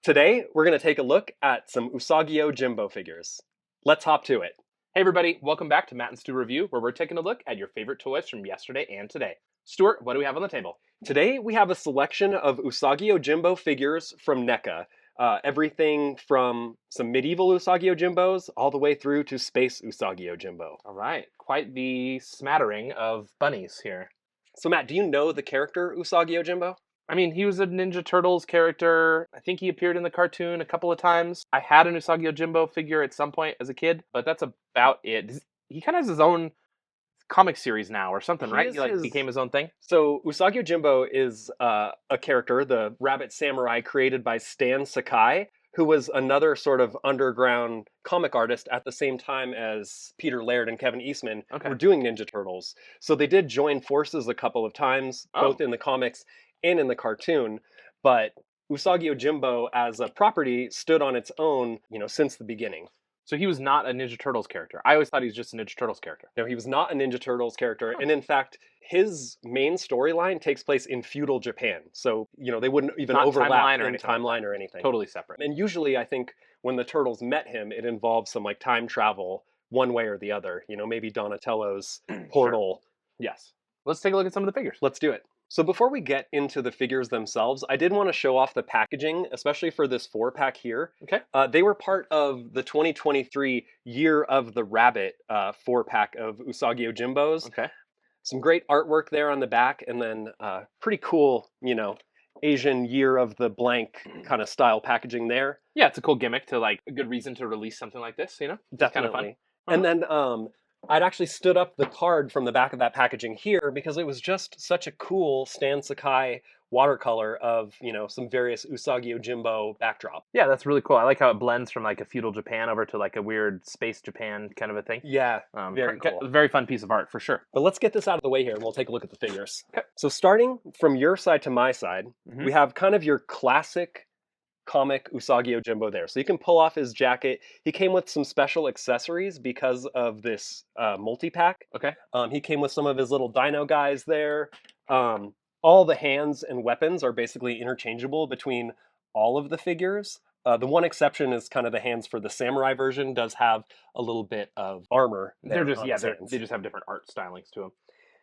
Today, we're going to take a look at some Usagi Yojimbo figures. Let's hop to it. Hey everybody, welcome back to Matt and Stu Review, where we're taking a look at your favorite toys from yesterday and today. Stuart, what do we have on the table? Today, we have a selection of Usagi Yojimbo figures from NECA. Everything from some medieval Usagi Yojimbos all the way through to space Usagi Yojimbo. All right, quite the smattering of bunnies here. So Matt, do you know the character Usagi Yojimbo? I mean, he was a Ninja Turtles character. I think he appeared in the cartoon a couple of times. I had an Usagi Yojimbo figure at some point as a kid, but that's about it. He kind of has his own comic series now or something, right? He became his own thing. So Usagi Yojimbo is a character, the rabbit samurai created by Stan Sakai, who was another sort of underground comic artist at the same time as Peter Laird and Kevin Eastman were doing Ninja Turtles. So they did join forces a couple of times, both in the comics and in the cartoon. But Usagi Yojimbo as a property stood on its own, since the beginning. So he was not a Ninja Turtles character. I always thought he was just a Ninja Turtles character. No, he was not a Ninja Turtles character. And in fact, his main storyline takes place in feudal Japan. So, they wouldn't even overlap in timeline or anything. Totally separate. And usually, I think, when the Turtles met him, it involved some, time travel one way or the other. Maybe Donatello's portal. Sure. Yes. Let's take a look at some of the figures. Let's do it. So before we get into the figures themselves, I did want to show off the packaging, especially for this 4-pack here. Okay. They were part of the 2023 Year of the Rabbit 4-pack of Usagi Yojimbos. Okay. Some great artwork there on the back, and then pretty cool, Asian Year of the Blank kind of style packaging there. Yeah, it's a cool gimmick to, a good reason to release something like this, Definitely. Kind of fun. And then I'd actually stood up the card from the back of that packaging here because it was just such a cool Stan Sakai watercolor of, some various Usagi Yojimbo backdrop. Yeah, that's really cool. I like how it blends from a feudal Japan over to a weird space Japan kind of a thing. Yeah, very cool. Very fun piece of art for sure. But let's get this out of the way here and we'll take a look at the figures. Okay. So starting from your side to my side, we have kind of your classic comic Usagi Yojimbo there. So you can pull off his jacket. He came with some special accessories because of this multi-pack. Okay. He came with some of his little dino guys there. All the hands and weapons are basically interchangeable between all of the figures. The one exception is kind of the hands for the samurai version does have a little bit of armor. They just have different art stylings to them.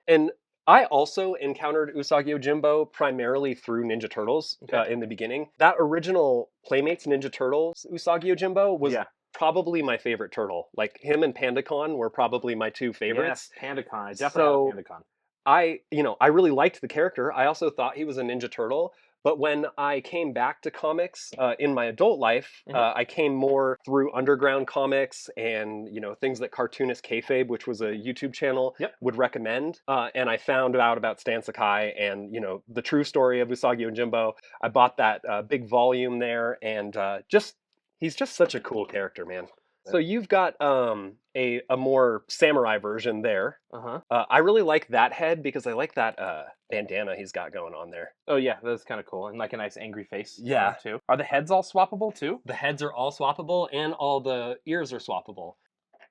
And I also encountered Usagi Yojimbo primarily through Ninja Turtles in the beginning. That original Playmates Ninja Turtles Usagi Yojimbo was probably my favorite turtle. Him and PandaCon were probably my two favorites. Yes, PandaCon. I definitely had PandaCon. I really liked the character. I also thought he was a Ninja Turtle. But when I came back to comics in my adult life, I came more through underground comics and, things that Cartoonist Kayfabe, which was a YouTube channel, would recommend. And I found out about Stan Sakai and, the true story of Usagi Yojimbo. I bought that big volume there and he's just such a cool character, man. So you've got a more samurai version there. I really like that head because I like that bandana he's got going on there. Oh yeah, that's kind of cool. And a nice angry face. Yeah. Too. Are the heads all swappable too? The heads are all swappable and all the ears are swappable.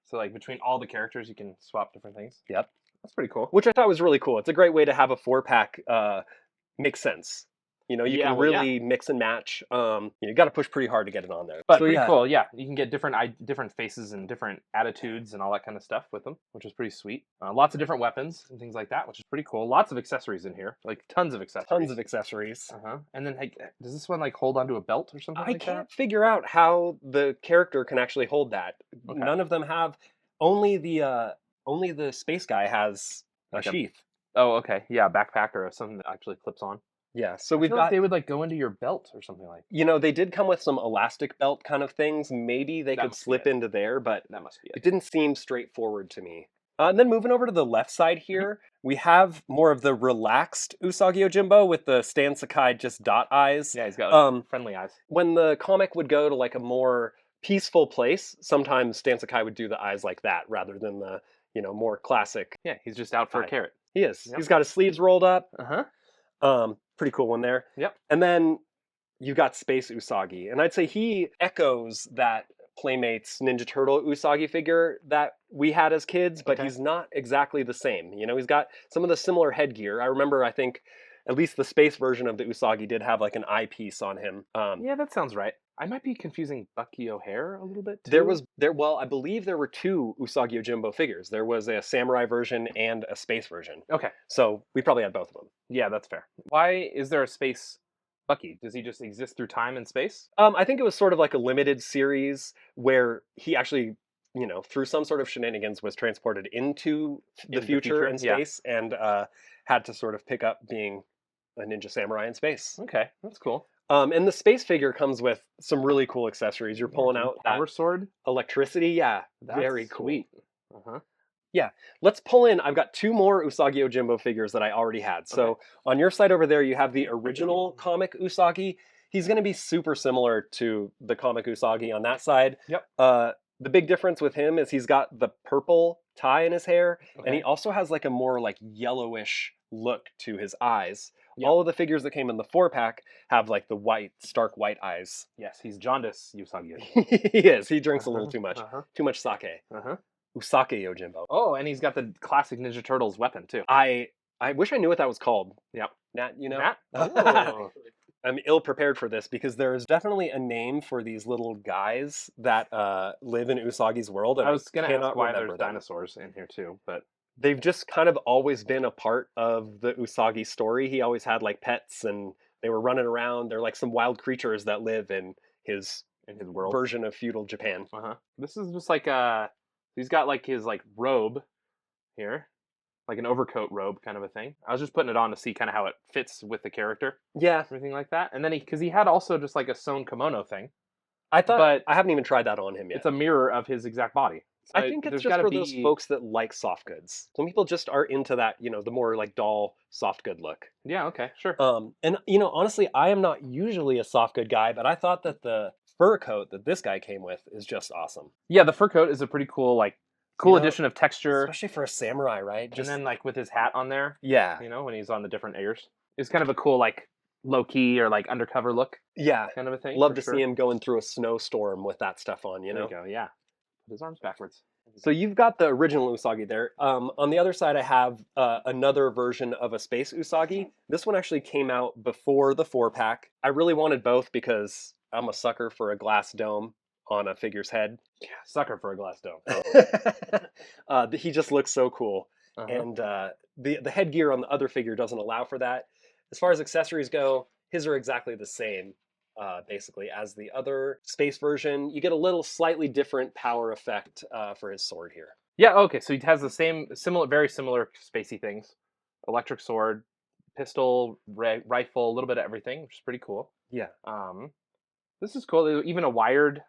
So between all the characters you can swap different things? Yep. That's pretty cool. Which I thought was really cool. It's a great way to have a 4-pack make sense. You can really mix and match. You got to push pretty hard to get it on there. But pretty cool, yeah. You can get different faces and different attitudes and all that kind of stuff with them, which is pretty sweet. Lots of different weapons and things like that, which is pretty cool. Lots of accessories in here, tons of accessories. Tons of accessories. And then, does this one hold onto a belt or something like that? I can't figure out how the character can actually hold that. Okay. None of them have. Only the space guy has a sheath. Oh, okay. Yeah, backpack or something that actually clips on. Yeah, so we've got... they would go into your belt or something like that. They did come with some elastic belt kind of things. Maybe they could slip into there, but that must be it. It didn't seem straightforward to me. And then moving over to the left side here, we have more of the relaxed Usagi Yojimbo with the Stan Sakai just dot eyes. Yeah, he's got friendly eyes. When the comic would go to a more peaceful place, sometimes Stan Sakai would do the eyes like that rather than the, more classic. Yeah, he's just out for a carrot. He is. Yep. He's got his sleeves rolled up. Pretty cool one there. Yep. And then you've got Space Usagi. And I'd say he echoes that Playmates Ninja Turtle Usagi figure that we had as kids, but he's not exactly the same. He's got some of the similar headgear. I remember, I think, at least the space version of the Usagi did have like an eyepiece on him. Yeah, that sounds right. I might be confusing Bucky O'Hare a little bit There too. was there well, I believe there were two Usagi Yojimbo figures. There was a samurai version and a space version. Okay. So we probably had both of them. Yeah, that's fair. Why is there a space Bucky? Does he just exist through time and space? I think it was sort of like a limited series where he actually, through some sort of shenanigans, was transported into the future in Yeah. space and had to sort of pick up being a ninja samurai in space. Okay, that's cool. And the space figure comes with some really cool accessories. You're pulling out that power sword. electricity. Yeah, That's very cool. sweet. Uh-huh. Yeah, let's pull in. I've got two more Usagi Yojimbo figures that I already had. So Okay. on your side over there, you have the original comic Usagi. He's going to be super similar to the comic Usagi on that side. Yep. The big difference with him is he's got the purple tie in his hair, and Okay. he also has like a more like yellowish look to his eyes. Yep. All of the figures that came in the 4-pack have like the stark white eyes. Yes, he's jaundice Usagi. He is. He drinks a little too much. Uh-huh. Too much sake. Uh-huh. Usagi Yojimbo. Oh, and he's got the classic Ninja Turtles weapon too. I wish I knew what that was called. Yep. Nat, you know? Matt? Oh. I'm ill prepared for this because there is definitely a name for these little guys that live in Usagi's world. And I was going to ask cannot why remember there's them. dinosaurs in here too, but They've just kind of always been a part of the Usagi story. He always had like pets and they were running around. They're like some wild creatures that live in his world version of feudal Japan. Uh-huh. This is just like he's got like his like robe here, like an overcoat robe kind of a thing. I was just putting it on to see kind of how it fits with the character, Yeah, everything like that. And then because he had also just like a sewn kimono thing. I thought, But I haven't even tried that on him yet. It's a mirror of his exact body. So I think it's there's just gotta for be those folks that like soft goods. Some people just are into that, the more like doll soft good look. Yeah. Okay. Sure. And honestly, I am not usually a soft good guy, but I thought that the fur coat that this guy came with is just awesome. Yeah, the fur coat is a pretty cool addition of texture, especially for a samurai, right? and then like with his hat on there, yeah, when he's on the different airs, it's kind of a cool like low key or like undercover look, yeah, kind of a thing. Love to see him going through a snowstorm with that stuff on. There you go. Yeah, put his arms backwards. So you've got the original Usagi there. On the other side, I have another version of a space Usagi. This one actually came out before the 4-pack. I really wanted both because I'm a sucker for a glass dome on a figure's head. Yeah, sucker for a glass dome. He just looks so cool. Uh-huh. And the headgear on the other figure doesn't allow for that. As far as accessories go, his are exactly the same. Basically, as the other space version, you get a little slightly different power effect for his sword here. Yeah, okay, so he has the very similar spacey things. Electric sword, pistol, rifle, a little bit of everything, which is pretty cool. Yeah. This is cool. Even a wired,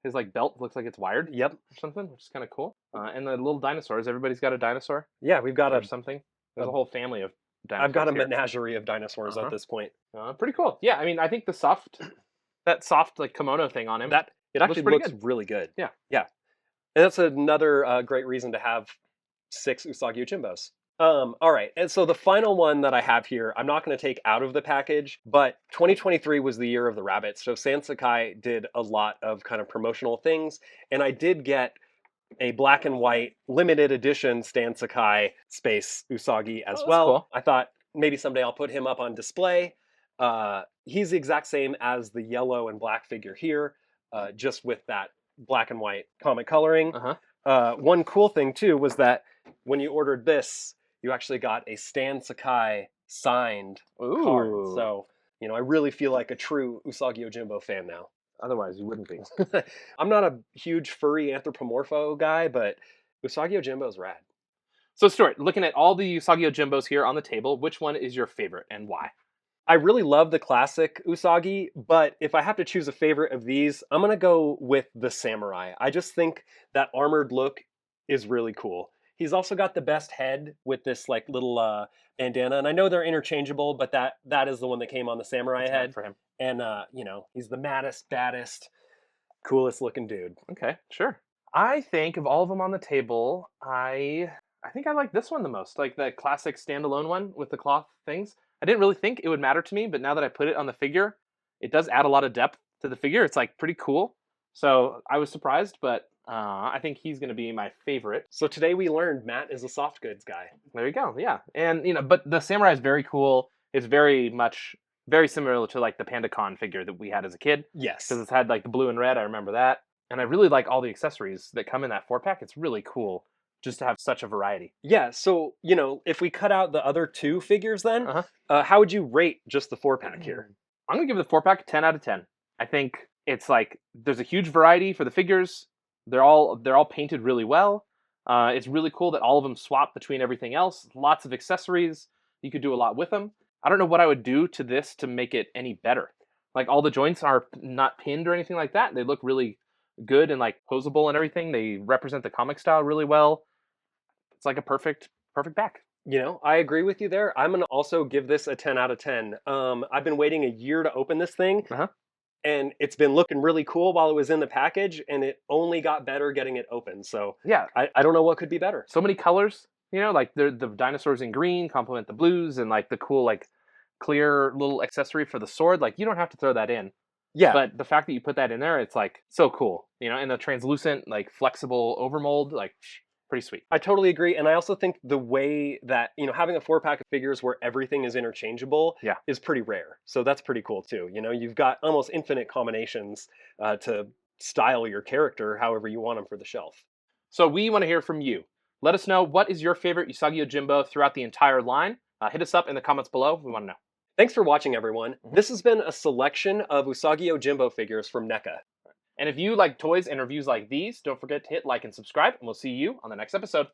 his like belt looks like it's wired. Yep. Or something, which is kind of cool. And the little dinosaurs. Everybody's got a dinosaur. Yeah, we've got or something. There's a whole family of dinosaurs. I've got a here. menagerie of dinosaurs at this point. Pretty cool. Yeah, I mean, I think that soft like kimono thing on him. It actually looks really good. Yeah. Yeah. And that's another great reason to have 6 Usagi Yojimbos. All right, and so the final one that I have here, I'm not going to take out of the package, but 2023 was the year of the rabbit. So Stan Sakai did a lot of kind of promotional things, and I did get a black and white limited edition Stan Sakai Space Usagi as well. Cool. I thought maybe someday I'll put him up on display. He's the exact same as the yellow and black figure here, just with that black and white comic coloring. One cool thing too was that when you ordered this, you actually got a Stan Sakai signed card. So, I really feel like a true Usagi Yojimbo fan now. Otherwise, you wouldn't be. I'm not a huge furry anthropomorpho guy, but Usagi Yojimbo's rad. So, Stuart, looking at all the Usagi Yojimbos here on the table, which one is your favorite and why? I really love the classic Usagi, but if I have to choose a favorite of these, I'm going to go with the samurai. I just think that armored look is really cool. He's also got the best head with this like little bandana, and I know they're interchangeable, but that is the one that came on the samurai head for him. And he's the maddest, baddest, coolest looking dude. Okay, sure. I think of all of them on the table, I think I like this one the most, like the classic standalone one with the cloth things. I didn't really think it would matter to me, but now that I put it on the figure, it does add a lot of depth to the figure. It's like pretty cool. So I was surprised, but I think he's going to be my favorite. So today we learned Matt is a soft goods guy. There you go. Yeah. And, but the samurai is very cool. It's very similar to like the PandaCon figure that we had as a kid, Yes. because it's had like the blue and red. I remember that, and I really like all the accessories that come in that 4-pack. It's really cool just to have such a variety. Yeah, so, if we cut out the other two figures then, Uh-huh. how would you rate just the 4-pack here? I'm gonna give the 4-pack 10 out of 10. I think it's like there's a huge variety for the figures. They're all painted really well. It's really cool that all of them swap between everything else. Lots of accessories. You could do a lot with them. I don't know what I would do to this to make it any better. Like all the joints are not pinned or anything like that. They look really good and like posable and everything. They represent the comic style really well. It's like a perfect back. I agree with you there. I'm going to also give this a 10 out of 10. I've been waiting a year to open this thing, Uh-huh. and it's been looking really cool while it was in the package, and it only got better getting it open. So Yeah, I don't know what could be better. so many colors. Like the dinosaurs in green complement the blues, and like the cool like clear little accessory for the sword. Like you don't have to throw that in, Yeah, but the fact that you put that in there, it's like so cool. And the translucent like flexible overmold, like pretty sweet. I totally agree. And I also think the way that, having a 4-pack of figures where everything is interchangeable Yeah. is pretty rare. So that's pretty cool too. You've got almost infinite combinations to style your character however you want them for the shelf. So we want to hear from you. Let us know, what is your favorite Usagi Yojimbo throughout the entire line. Hit us up in the comments below. We want to know. Thanks for watching, everyone. This has been a selection of Usagi Yojimbo figures from NECA. And if you like toys and reviews like these, don't forget to hit like and subscribe, and we'll see you on the next episode.